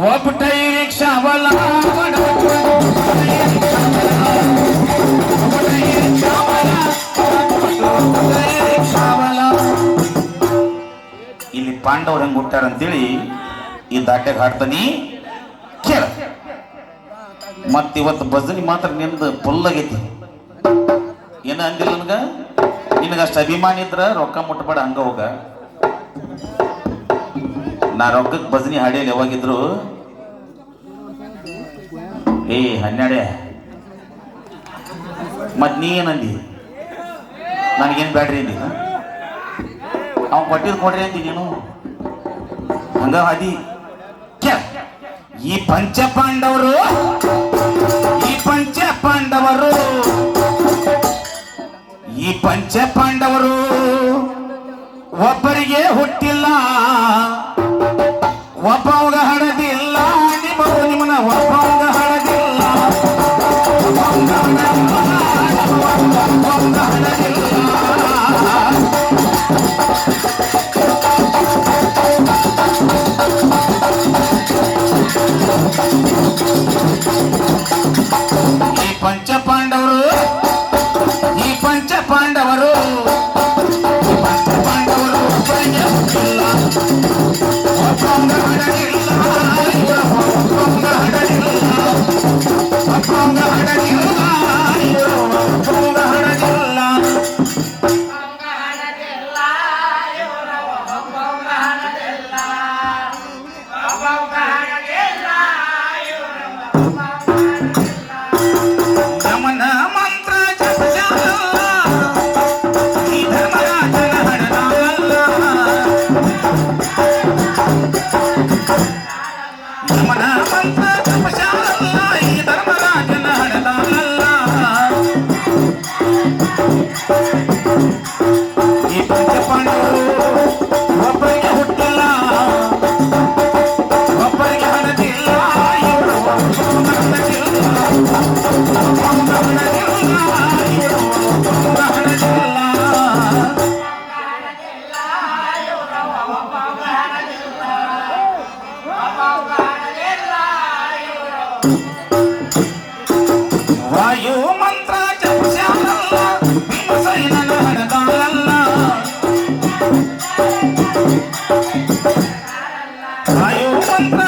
ಒಬ್ಬಟೈ ರಿಕ್ಷಾವಲ ಇಲ್ಲಿ ಪಾಂಡವ್ರು ಹೆಂಗ್ ಹುಟ್ಟಾರ ಅಂತೇಳಿ ಈ ದಾಟ್ಯಾಗ ಹಾಡ್ತಾನಿ ಕೇಳ. ಮತ್ತಿವತ್ತು ಭಜನಿ ಮಾತ್ರ ನಿಮ್ದು ಫುಲ್ಲಾಗೈತಿ. ಏನ ಅಂದಿಲ್ಲ ನನಗ, ನಿನಗಷ್ಟು ಅಭಿಮಾನಿ ಇದ್ರ ರೊಕ್ಕ ಮುಟ್ಟಬೇಡ, ಹಂಗ ಹೋಗ. ನಾ ರೊಕ್ಕಕ್ಕೆ ಭಜನಿ ಹಾಡಿಯಲ್ಲಿ ಯಾವಾಗಿದ್ರು ಏ 12 ಮತ್ ನೀ ಏನಂದಿ? ನನಗೇನು ಬ್ಯಾಡ್ರಿ ಅಂದಿ? ಅವ್ನು ಕೊಟ್ಟಿದ್ ಕೊಡ್ರಿ ಅಂದಿ ನೀನು, ಹಂಗ ಹಾದಿ. ಈ ಪಂಚ ಪಾಂಡವರು ಈ ಪಂಚ ಪಾಂಡವರು ಒಬ್ಬರಿಗೆ ಹುಟ್ಟಿಲ್ಲ, ಒಬ್ಬವಾಗ ಹಣದಿಲ್ಲ. ನಿಮ್ಮನ್ನ ಒಬ್ಬವಾಗ ಹಣದಿಲ್ಲ, ಈ ಪಂಚ ಪಾಂಡವರು ಒಬ್ಬರಿಗೆ ಹುಟ್ಟಿಲ್ಲ, ಒಬ್ಬವಾಗ ಹಣದಿಲ್ಲ, ಒಬ್ಬವಾಗ ಹಣದಿಲ್ಲ, ಒಬ್ಬವಾಗ ಹಣದಿಲ್ಲ, ಒಬ್ಬವಾಗ ಹಣದಿಲ್ಲ. ಯಮನ ಮಂತ್ರ ಜಪಜಾಲ ಈ ಧರ್ಮರಾಜನ ಹಣದಲ್ಲ, ಯಮನ ಮಂತ್ರ ಜಪಜಾಲ ಈ ಧರ್ಮರಾಜನ ಹಣದಲ್ಲ. ಈ ಪಂಚಪಾಂಡವರು ಒಬ್ಬರಿಗೆ ಹುಟ್ಟಿಲ್ಲ, ಒಬ್ಬರಿಗೆ ಹಣದಿಲ್ಲ, ಇವರು ಹಣದಿಲ್ಲ, ವಾಯು ಮಂತ್ರ ಜಪಜಾಲ ಭೀಮಸೇನನ ಹಣದಲ್ಲ, ವಾಯು ಮಂತ್ರ